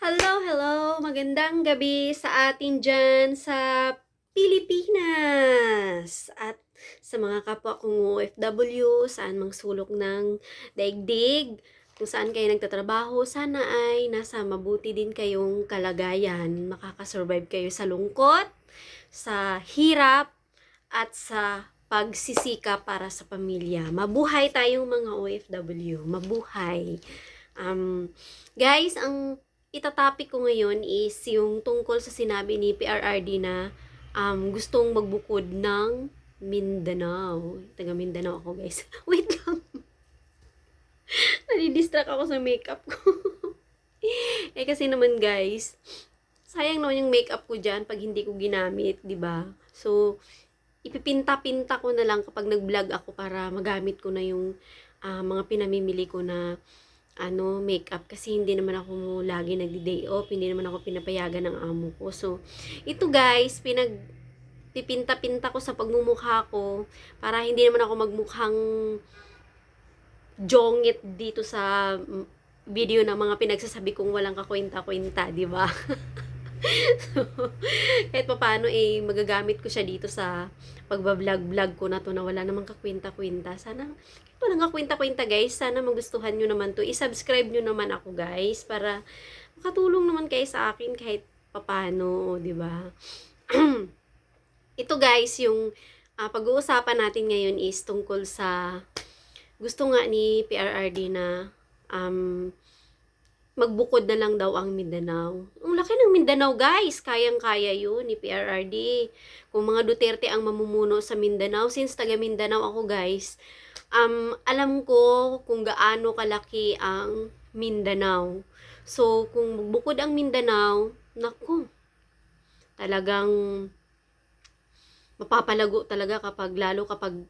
Hello, hello! Magandang gabi sa atin dyan sa Pilipinas! At sa mga kapwa kong OFW, saan mang sulok ng daigdig, kung saan kayo nagtatrabaho, sana ay nasa mabuti din kayong kalagayan. Makakasurvive kayo sa lungkot, sa hirap, at sa pagsisika para sa pamilya. Mabuhay tayong mga OFW. Mabuhay! Guys, ang itatopic ko ngayon is yung tungkol sa sinabi ni PRRD na gustong magbukod ng Mindanao. Taga Mindanao ako, guys. Wait lang. Nadidistract ako sa makeup ko. Kasi naman, guys, sayang naman yung makeup ko dyan pag hindi ko ginamit, di ba? So, ipipinta-pinta ko na lang kapag nag-vlog ako para magamit ko na yung mga pinamimili ko na makeup kasi hindi naman ako lagi nagdi-day off, hindi naman ako pinapayagan ng amo ko. So, ito guys, pipinta-pinta ko sa pagmumukha ko para hindi naman ako magmukhang jongit dito sa video ng mga pinagsasabi kong walang kakwenta-kwenta, di ba? So, kahit pa paano magagamit ko siya dito sa pagbablog-vlog ko na to na wala namang kakwenta-kwenta. Sana, kahit walang kakwenta-kwenta guys, sana magustuhan nyo naman to. I-subscribe nyo naman ako guys, para makatulong naman kayo sa akin kahit papano, di ba? Ito guys, yung pag-uusapan natin ngayon is tungkol sa gusto nga ni PRRD na magbukod na lang daw ang Mindanao. Ang laki ng Mindanao, guys. Kayang-kaya yun ni PRRD. Kung mga Duterte ang mamumuno sa Mindanao, since taga Mindanao ako, guys, alam ko kung gaano kalaki ang Mindanao. So, kung magbukod ang Mindanao, naku, talagang mapapalago talaga lalo kapag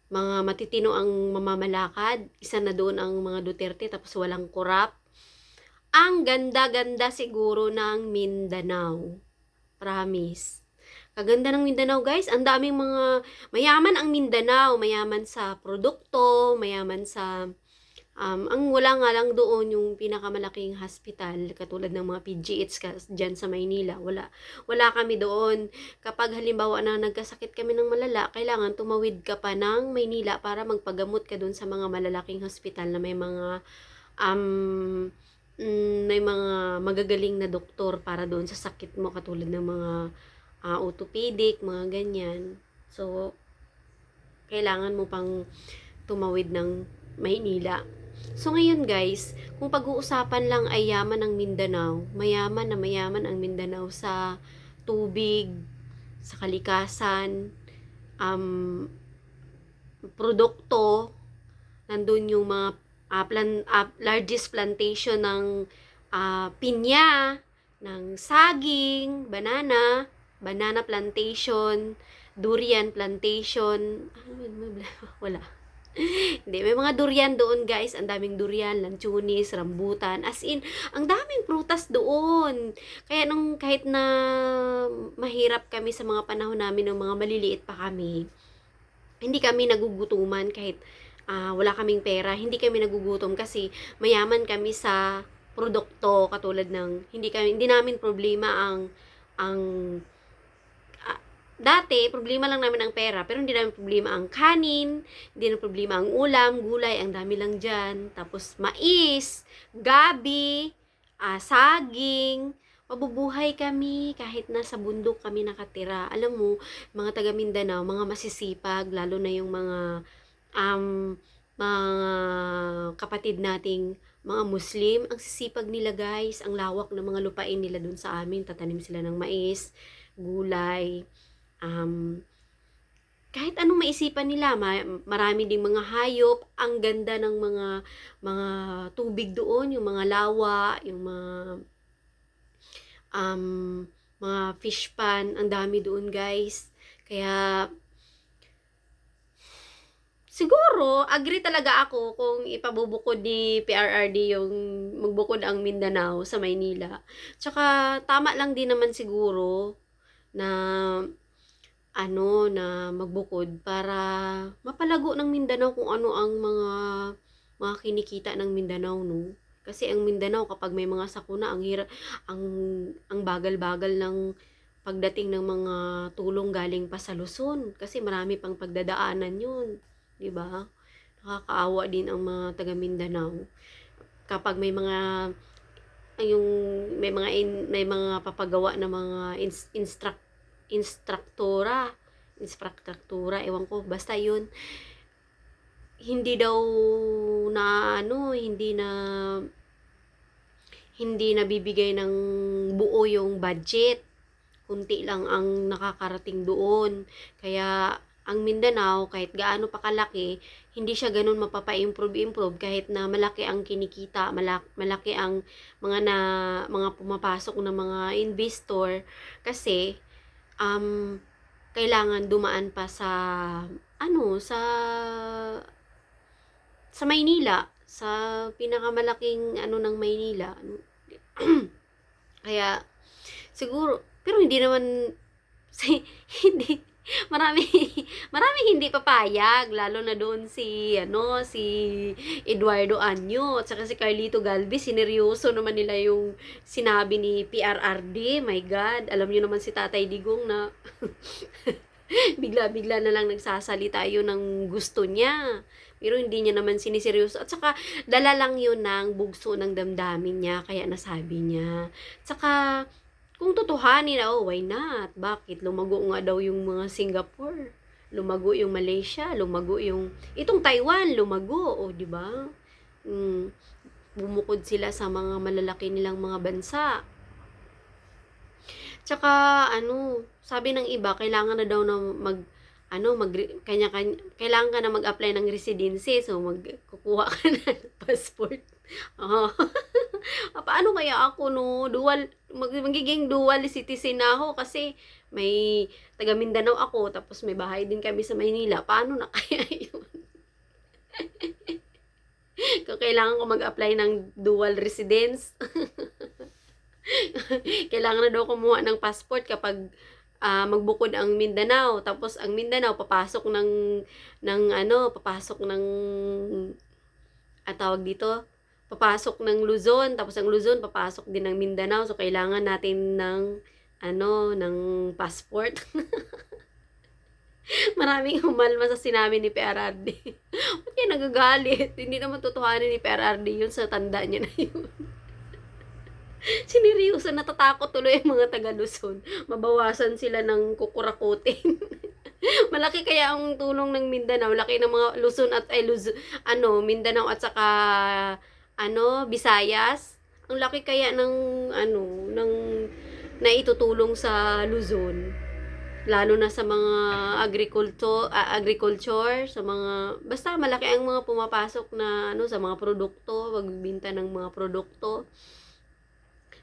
mga matitino ang mamamalakad. Isa na doon ang mga Duterte, tapos walang korap. Ang ganda-ganda siguro ng Mindanao. Promise. Kaganda ng Mindanao, guys. Ang daming mga mayaman ang Mindanao, mayaman sa produkto, mayaman sa ang wala nga lang doon yung pinakamalaking hospital katulad ng mga PGH diyan sa Maynila. Wala kami doon. Kapag halimbawa na nagkasakit kami ng malala, kailangan tumawid ka pa ng Maynila para magpagamot ka doon sa mga malalaking hospital na may mga magagaling na doktor para doon sa sakit mo katulad ng mga orthopedic, mga ganyan. So, kailangan mo pang tumawid ng Maynila. So, ngayon guys, kung pag-uusapan lang ay yaman ng Mindanao, mayaman na mayaman ang Mindanao sa tubig, sa kalikasan, produkto, nandun yung mga largest plantation ng pinya, ng saging, banana plantation, durian plantation, wala. Hindi, may mga durian doon guys, ang daming durian, lanchunis, rambutan, as in, ang daming prutas doon. Kaya kahit na mahirap kami sa mga panahon namin ng mga maliliit pa kami, hindi kami nagugutuman kahit wala kaming pera, hindi kami nagugutom kasi mayaman kami sa produkto katulad ng hindi namin problema ang dati problema lang namin ang pera pero hindi namin problema ang kanin, hindi namin problema ang ulam, gulay, ang dami lang diyan. Tapos mais, gabi, saging, mabubuhay kami kahit nasa bundok kami nakatira. Alam mo, mga taga Mindanao, mga masisipag, lalo na yung mga kapatid nating mga Muslim, ang sisipag nila guys, ang lawak ng mga lupain nila dun sa amin, tatanim sila ng mais, gulay, kahit anong maisipan nila, marami ding mga hayop, ang ganda ng mga tubig doon, yung mga lawa, yung mga fish pan, ang dami doon guys. Kaya siguro, agree talaga ako kung ipabubukod ni PRRD yung magbukod ang Mindanao sa Maynila. Tsaka, tama lang din naman siguro na na magbukod para mapalago ng Mindanao kung ano ang mga kinikita ng Mindanao, no? Kasi ang Mindanao kapag may mga sakuna, ang ang bagal-bagal ng pagdating ng mga tulong galing pa sa Luzon kasi marami pang pagdadaanan 'yun, 'di ba? Nakakaawa din ang mga taga Mindanao kapag may mga yung may mga papagawa na mga instruktura, ewan ko, basta 'yun. Hindi daw na ano, hindi nabibigay ng buo yung budget. Kunti lang ang nakakarating doon. Kaya ang Mindanao, kahit gaano pa kalaki, hindi siya ganun mapapa-improve kahit na malaki ang kinikita, malaki ang mga pumapasok na mga investor kasi kailangan dumaan pa sa ano, sa Maynila, sa pinakamalaking ano ng Maynila. Kaya siguro, pero hindi naman hindi marami marami hindi papayag lalo na doon si Eduardo Anyo at saka si Carlito Galvez, sineryoso naman nila yung sinabi ni PRRD. My God, alam niyo naman si Tatay Digong na bigla-bigla na lang nagsasalita yun ng gusto niya. Pero hindi niya naman siniseryoso. At saka, dala lang yun ng bugso ng damdamin niya. Kaya nasabi niya. At saka, kung totohanin na, oh, why not? Bakit? Lumago nga daw yung mga Singapore. Lumago yung Malaysia. Lumago yung... Itong Taiwan, lumago. O, di ba? Bumukod sila sa mga malalaki nilang mga bansa. Tsaka, sabi ng iba, kailangan na daw na kailangan ka na mag-apply ng residency. So, kukuha ka na ng passport. Oh. Paano kaya ako, no? Magiging dual citizen na ako kasi may taga Mindanao ako, tapos may bahay din kami sa Maynila. Paano na kaya yun? Kung kailangan ko mag-apply ng dual residence. Kailangan na daw kumuha ng passport kapag magbukod ang Mindanao, tapos ang Mindanao papasok tawag dito, papasok ng Luzon, tapos ang Luzon papasok din ng Mindanao. So kailangan natin ng passport. Maraming humalma sa sinabi ni PRRD. Ba't kaya nagagalit? Hindi naman totohanin ni PRRD yun, sa tanda niya na yun. Sineryoso, natatakot tuloy ang mga taga Luzon. Mabawasan sila ng kukurakutin. Malaki kaya ang tulong ng Mindanao, laki ng mga Luzon at Mindanao at saka Visayas. Ang laki kaya ng naitutulong sa Luzon. Lalo na sa mga agriculture, sa mga basta malaki ang mga pumapasok na sa mga produkto, pagbibenta ng mga produkto.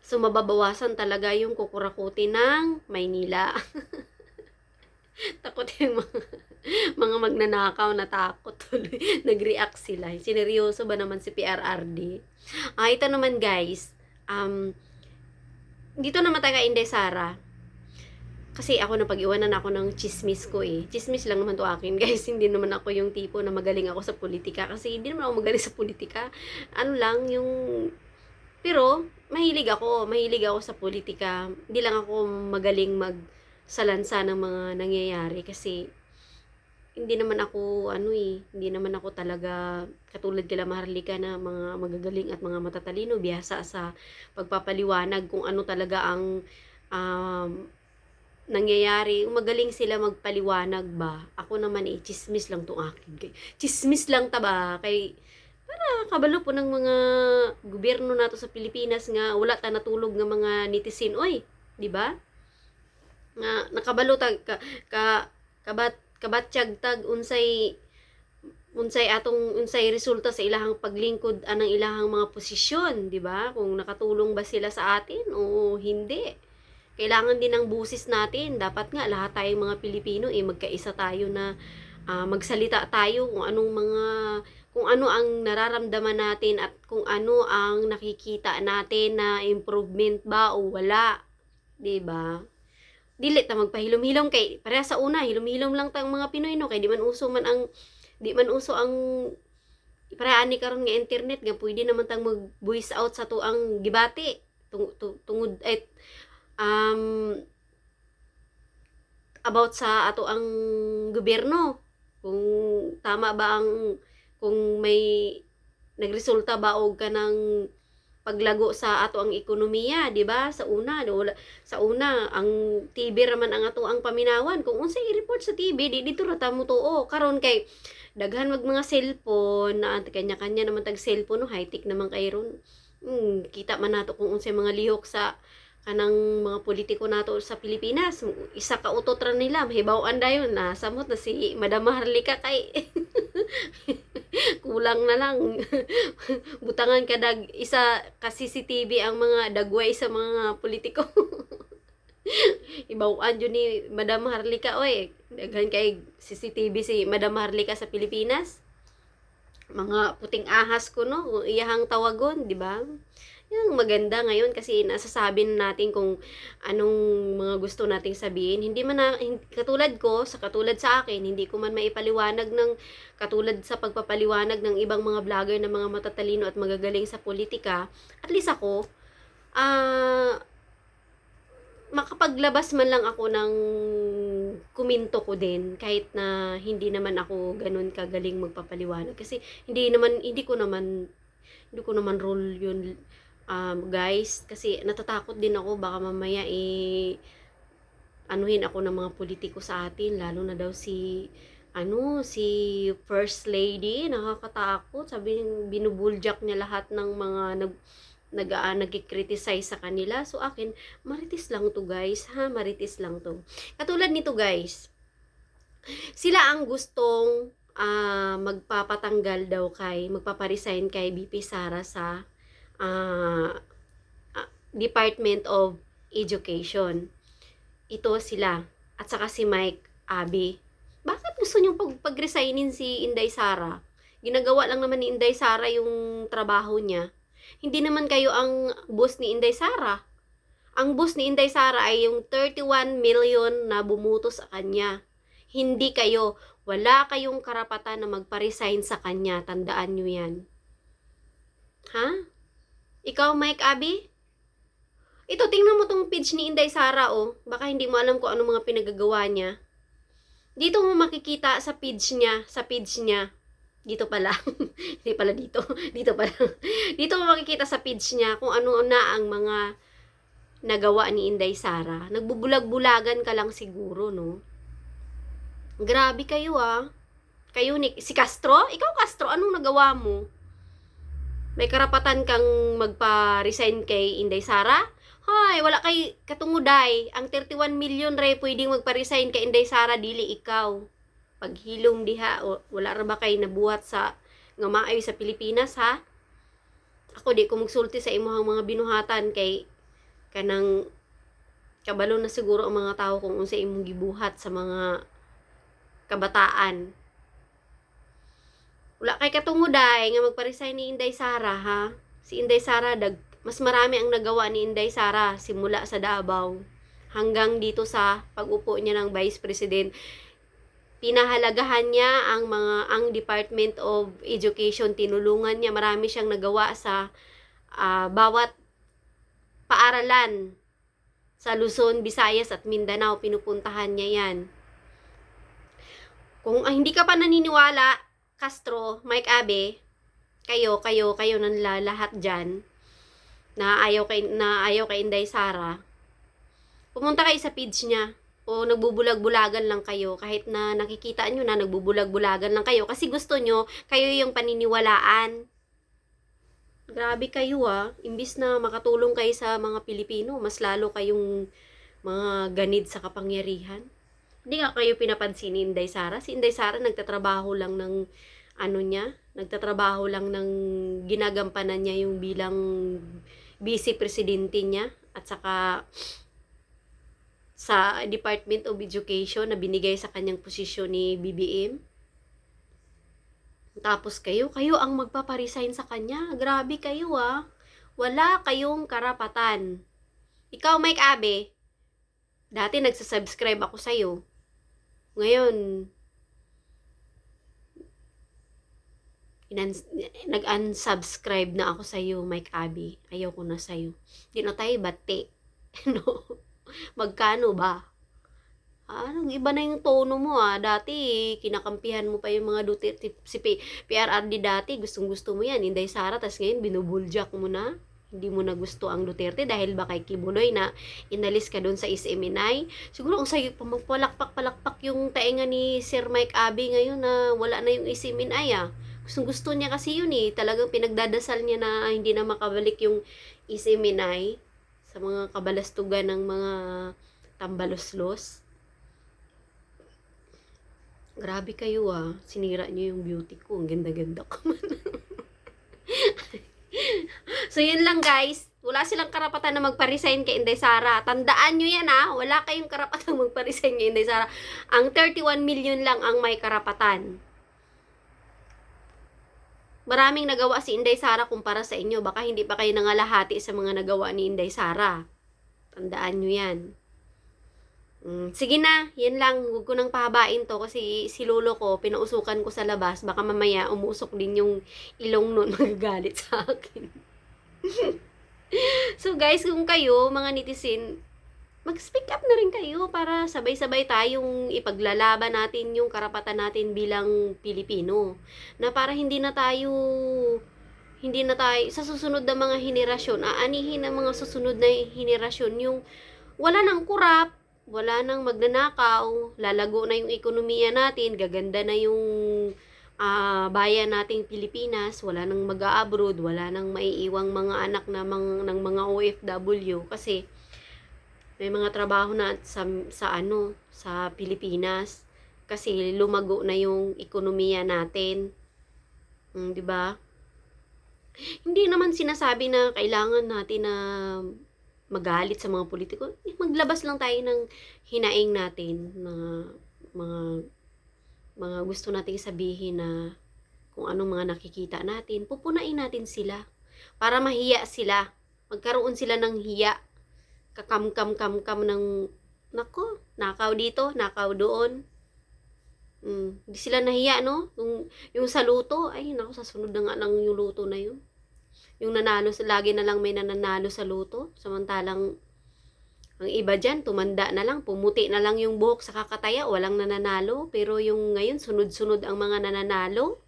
So, mababawasan talaga yung kukurakutin ng Maynila. Takot yung mga magnanakaw, natakot tuloy. Nag-react sila. Sineryoso ba naman si PRRD? Ito naman guys, dito naman tayo kay Inday Sara. Kasi ako napag-iwanan ako ng chismis ko eh. Chismis lang naman to akin guys. Hindi naman ako yung tipo na magaling ako sa politika. Kasi hindi naman ako magaling sa politika. Pero, mahilig ako sa politika. Hindi lang ako magaling magsalansa ng mga nangyayari kasi hindi naman ako talaga katulad kila Maharlika na mga magagaling at mga matatalino, bihasa sa pagpapaliwanag kung ano talaga ang nangyayari. Magaling sila magpaliwanag ba. Ako naman chismis lang tong akin. Chismis lang ta ba kay kabalo po ng mga gobyerno nato sa Pilipinas nga wala ta natulog nga mga netizen, oy, di ba? Nga nakabalo tag kabatsyag tag unsay resulta sa ilahang paglingkod anang ilahang mga posisyon, di ba? Kung nakatulong ba sila sa atin o hindi. Kailangan din ng busis natin. Dapat nga lahat tayong mga Pilipino magkaisa tayo na magsalita tayo kung ano ang nararamdaman natin at kung ano ang nakikita natin na improvement ba o wala, 'di ba? Dili ta magpahilom-hilom kay pareha sa una, hilom-hilom lang tang mga Pinoy no kay di man uso ang Iparaan ni karon nga internet nga pwede naman tang mag voice out sa tuang gibati tungod ay um, about sa ato ang gobyerno, kung tama ba ang kung may nagresulta ba og kanang paglago sa ato ang ekonomiya, di ba? Sa una ang TV raman ang ato ang paminawan. Kung unsay i-report sa TV, di dito ra ta mutuo. Karon kay daghan mag mga cellphone na kanya-kanya naman tag cellphone no, high-tech naman kay ron. Kita man nato kung unsay mga lihok sa kanang mga politiko nato sa Pilipinas. Isa ka utot ra nila, mahibaw-an dayon na samot na si Madam Maharlika kay kulang na lang butangan kadag isa ka CCTV ang mga dagway sa mga politiko. Ibawan yun ni Madam Harlika oy, daghan kay CCTV si Madam Harlika sa Pilipinas, mga puting ahas ko no kung iyahang tawagon, di ba? Yung maganda ngayon kasi nasasabi na natin kung anong mga gusto nating sabihin. Hindi man na, katulad ko, katulad sa akin, hindi ko man maipaliwanag ng katulad sa pagpapaliwanag ng ibang mga vlogger na mga matatalino at magagaling sa politika. At least ako, makapaglabas man lang ako ng kuminto ko din kahit na hindi naman ako ganun kagaling magpapaliwanag kasi hindi ko naman role yun, guys, kasi natatakot din ako baka mamaya anuhin ako ng mga politiko sa atin, lalo na daw si First Lady, nakakatakot, sabi binubuljak niya lahat ng mga nagki-criticize sa kanila. So akin, marites lang to guys, ha, marites lang to. Katulad nito guys, sila ang gustong magpaparesign kay BP Sara sa Department of Education. Ito sila, at saka si Mike Abi. Bakit gusto niyong pag-resignin si Inday Sara? Ginagawa lang naman ni Inday Sara yung trabaho niya. Hindi naman kayo ang boss ni Inday Sara. Ang boss ni Inday Sara ay yung 31 million na bumuto sa kanya. Hindi kayo. Wala kayong karapatan na magpa-resign sa kanya. Tandaan nyo yan. Ha? Ikaw, Mike Abi? Ito, tingnan mo tong page ni Inday Sara, oh. Baka hindi mo alam kung ano mga pinagagawa niya. Dito mo makikita sa page niya. Dito pala. Hindi pala dito. Dito pala. Dito mo makikita sa page niya kung ano na ang mga nagawa ni Inday Sara. Nagbubulag-bulagan ka lang siguro, no? Grabe kayo, ah. Kayo, si Castro? Ikaw, Castro, anong nagawa mo? May karapatan kang magpa-resign kay Inday Sara? Hay, wala kay katunguday. Ang 31 million ray pwedeng magpa-resign kay Inday Sara, dili ikaw. Paghilom diha, wala ra ba kay nabuhat sa nga maayo sa Pilipinas, ha? Ako di ko magsulti sa imuhang mga binuhatan kay kanang kabalo na siguro ang mga tao kung unsa imong gibuhat sa mga kabataan. Wala kay katunguday nga magpa-resign ni Inday Sara, ha? Si Inday Sara, mas marami ang nagawa ni Inday Sara simula sa Davao hanggang dito sa pag-upo niya ng Vice President. Pinahalagahan niya ang Department of Education, tinulungan niya, marami siyang nagawa sa bawat paaralan sa Luzon, Visayas at Mindanao, pinupuntahan niya yan. Kung hindi ka pa naniniwala, Castro, Mike Abe, kayo lahat dyan, na ayaw kay Inday Sara, pumunta kayo sa page niya, o nagbubulag-bulagan lang kayo, kahit na nakikita nyo na nagbubulag-bulagan lang kayo, kasi gusto nyo, kayo yung paniniwalaan. Grabe kayo, imbis na makatulong kayo sa mga Pilipino, mas lalo kayong mga ganid sa kapangyarihan. Hindi nga kayo pinapansin ni Inday Sara. Si Inday Sara nagtatrabaho lang ng nagtatrabaho lang ng ginagampanan niya yung bilang vice presidente niya, at saka sa Department of Education na binigay sa kanyang posisyon ni BBM. Tapos kayo ang magpaparesign sa kanya. Grabe kayo, Wala kayong karapatan. Ikaw, Mike Abe, dati nagsasubscribe ako sa'yo. Ngayon, nag-unsubscribe na ako sa'yo, Mike Abby. Ayaw ko na sa'yo. Di na tayo bati. No? Magkano ba? Anong iba na yung tono mo Dati, kinakampihan mo pa yung mga Duterte, si PRRD dati, gustong-gusto mo yan, Inday Sara, tas ngayon binubuljak mo na. Hindi mo na gusto ang Duterte dahil ba kay Kibuloy na inalis ka doon sa SMNI. Siguro kung sa'yo, palakpak yung tainga ni Sir Mike Abby ngayon na wala na yung SMNI Gustong-gusto niya kasi yun Talagang pinagdadasal niya na hindi na makabalik yung SMNI sa mga kabalastugan ng mga tambaloslos. Grabe kayo Sinira niyo yung beauty ko. Ang ganda-ganda ko man. So, yun lang guys. Wala silang karapatan na magpa-resign kay Inday Sara. Tandaan nyo yan Wala kayong karapatan magpa-resign kay Inday Sara. Ang 31 million lang ang may karapatan. Maraming nagawa si Inday Sara kumpara sa inyo. Baka hindi pa kayo nangalahati sa mga nagawa ni Inday Sara. Tandaan nyo yan. Sige na, yan lang. Huwag ko nang pahabain to kasi si lolo ko, pinausukan ko sa labas. Baka mamaya umusok din yung ilong nun, magagalit sa akin. So guys, kung kayo, mga netizen, mag-speak up na rin kayo para sabay-sabay tayong ipaglalaban natin yung karapatan natin bilang Pilipino. Na para hindi na tayo sa susunod na mga henerasyon, aanihin ng mga susunod na henerasyon yung wala nang kurap, wala nang magnanakaw, lalago na yung ekonomiya natin, gaganda na yung bayan nating Pilipinas, wala nang mag-a-abroad, wala nang maiiwang mga anak na ng mga OFW kasi may mga trabaho na sa Pilipinas kasi lumago na yung ekonomiya natin. 'Di ba? Hindi naman sinasabi na kailangan natin na magalit sa mga politiko. Maglabas lang tayo ng hinaing natin na mga gusto nating sabihin na kung anong mga nakikita natin, pupunain natin sila para mahiya sila. Magkaroon sila ng hiya. Kakam-kam-kam-kam ng nako, nakaw dito, nakaw doon. Hindi sila nahiya, no? Yung sa luto, ay nako, sa sunod na nga lang yung luto na yun. Yung nanalo, lagi na lang may nananalo sa luto. Samantalang, ang iba dyan, tumanda na lang, pumuti na lang yung buhok sa kakataya, walang nananalo. Pero yung ngayon, sunod-sunod ang mga nananalo.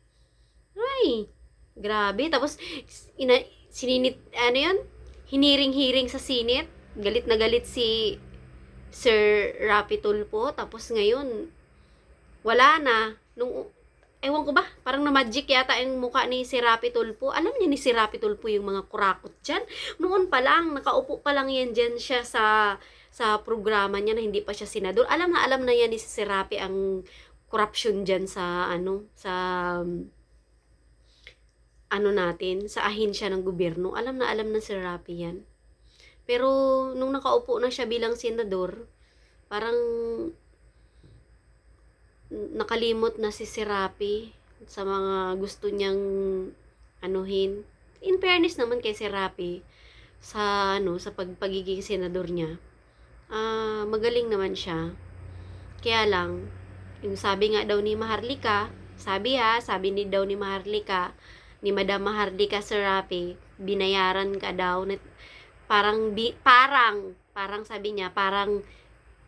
Ay, grabe. Tapos, hiniring-hiring sa sinit. Galit na galit si Sir Rapi Tulfo. Tapos ngayon, wala na. Ewan ko ba, parang na-magic yata yung mukha ni si Rapi Tulfo. Alam niya ni si Rapi Tulfo yung mga kurakot dyan. Noon pa lang, nakaupo pa lang yan dyan siya sa programa niya na hindi pa siya senador. Alam na yan ni si Rapi ang corruption dyan sa natin, sa ahensya ng gobyerno. Alam na si Rapi yan. Pero, nung nakaupo na siya bilang senador, parang nakalimot na si Rapi sa mga gusto niyang anuhin. In fairness naman kay si Rapi sa pagiging senador niya. Magaling naman siya. Kaya lang, yung sabi nga daw ni Maharlika, sabi ni Maharlika, ni Madam Maharlika sa Rapi, binayaran ka daw na parang sabi niya, parang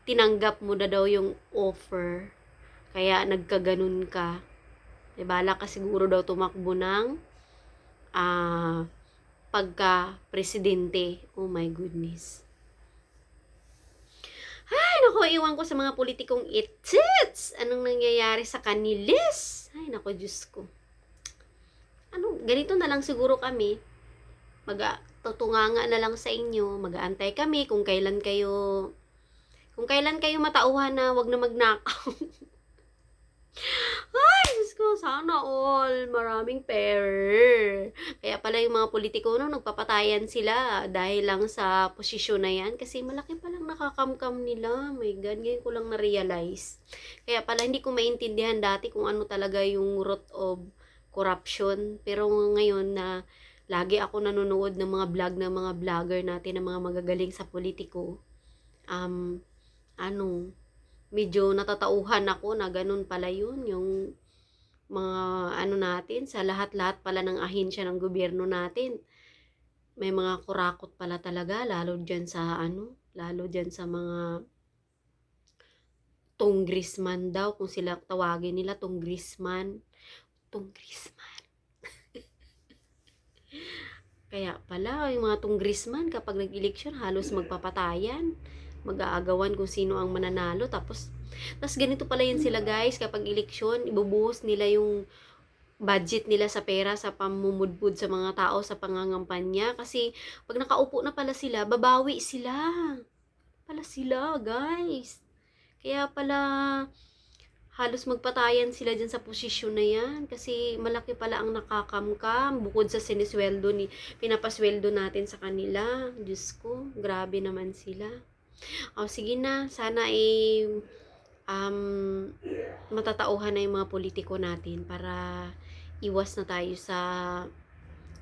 tinanggap mo na daw yung offer. Kaya nagkaganon ka. Bala ka siguro daw tumakbo ng pagka-presidente. Oh my goodness. Ay, naku, iwan ko sa mga politikong itits. Anong nangyayari sa kanilis? Ay, naku, Diyos ko. Ganito na lang siguro kami. Tutunganga na lang sa inyo. Mag-aantay kami kung kailan kayo matauhan na wag na magnakaw. Ay, Diyos ko, sana all. Maraming pera. Kaya pala yung mga politiko nagpapatayan sila dahil lang sa posisyon na yan. Kasi malaki palang nakakamkam nila. My God, ngayon ko lang na-realize. Kaya pala hindi ko maintindihan dati kung ano talaga yung root of corruption. Pero ngayon na lagi ako nanonood ng mga vlog ng mga vlogger natin, ng mga magagaling sa politiko, medyo natatauhan ako na ganun pala yun, yung mga ano natin, sa lahat-lahat pala ng ahensya ng gobyerno natin. May mga kurakot pala talaga, lalo dyan sa ano, lalo dyan sa mga tunggrisman daw, kung sila tawagin nila, tunggrisman. Tunggrisman. Kaya pala, yung mga tunggrisman, kapag nag-eleksyon, halos magpapatayan. Mag-aagawan kung sino ang mananalo. Tapos ganito pala yun sila guys, kapag eleksyon, ibubuhos nila yung budget nila sa pera, sa pamumudpud sa mga tao, sa pangangampanya. Kasi pag nakaupo na pala sila, babawi sila guys. Kaya pala halos magpatayan sila dyan sa posisyon na yan. Kasi malaki pala ang nakakamkam. Bukod sa sinisweldo pinapasweldo natin sa kanila. Diyos ko, grabe naman sila. O, sige na. Sana matatauhan na yung mga politiko natin para iwas na tayo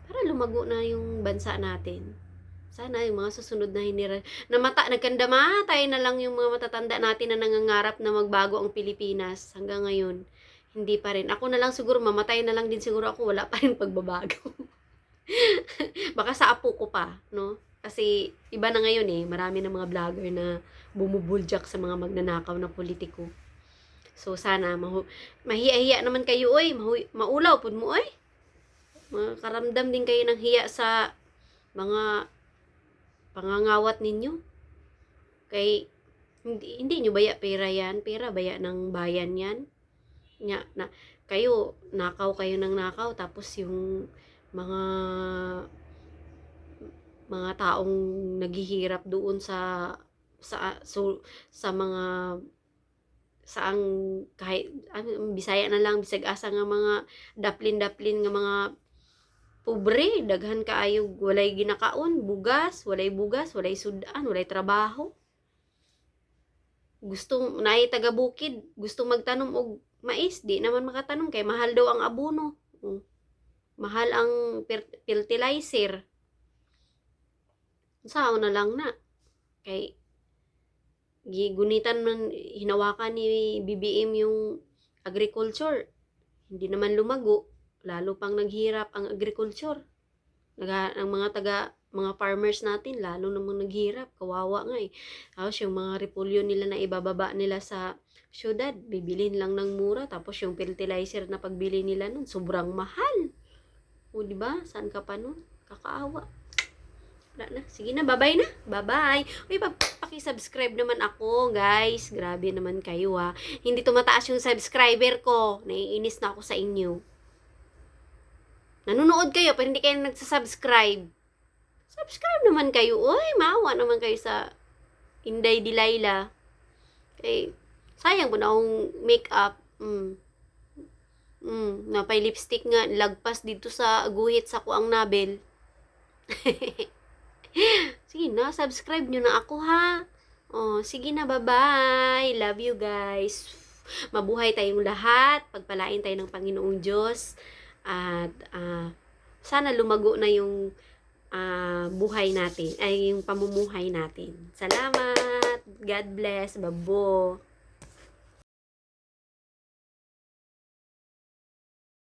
para lumago na yung bansa natin. Sana yung mga susunod na nagkandamatay na lang yung mga matatanda natin na nangangarap na magbago ang Pilipinas. Hanggang ngayon, hindi pa rin. Ako na lang siguro, mamatay na lang din siguro ako, wala pa rin pagbabago. Baka sa apo ko pa, no? Kasi iba na ngayon marami na mga vlogger na bumubuljak sa mga magnanakaw na politiko. So sana mahiya-hiya naman kayo maulaw pud mo makaramdam din kayo ng hiya sa mga pangangawat ninyo. Kay hindi nyo baya pera yan, pera baya ng bayan yan. Kayo nakaw ng nakaw, tapos yung mga taong naghihirap doon sa mga saang kahit Bisaya na lang, bisag asa nga mga daplin nga mga pobre, daghan kaayo walay ginakaon, walay bugas, walay sudan, walay trabaho. Naay taga bukid, gusto magtanom og mais, di naman makatanom kay mahal daw ang abono. Mahal ang fertilizer. Sao na lang na. Kay gigunitan man, hinawakan ni BBM yung agriculture. Hindi naman lumago, lalo pang naghirap ang agriculture. Ang mga farmers natin, lalo namang naghirap, kawawa nga Tapos yung mga repolyo nila na ibababa nila sa syudad, bibilin lang ng mura, tapos yung fertilizer na pagbili nila nun, sobrang mahal. O diba, saan ka pa nun? Kakaawa. Wala na. Sige na, bye-bye na. Bye-bye. Uy, paki-subscribe naman ako, guys. Grabe naman kayo, ha. Hindi tumataas yung subscriber ko. Naiinis na ako sa inyo. Nanonood kayo, pero hindi kayo nagsasubscribe. Subscribe naman kayo. Uy, maawa naman kayo sa Inday Dilayla. Sayang po na akong make-up. Napay lipstick nga. Lagpas dito sa guhit sa kuang nabel. Sige na, subscribe nyo na ako ha. Sige na, bye-bye. Love you guys. Mabuhay tayong lahat. Pagpalain tayo ng Panginoong Diyos. At sana lumago na yung buhay natin, yung pamumuhay natin. Salamat. God bless. Babo.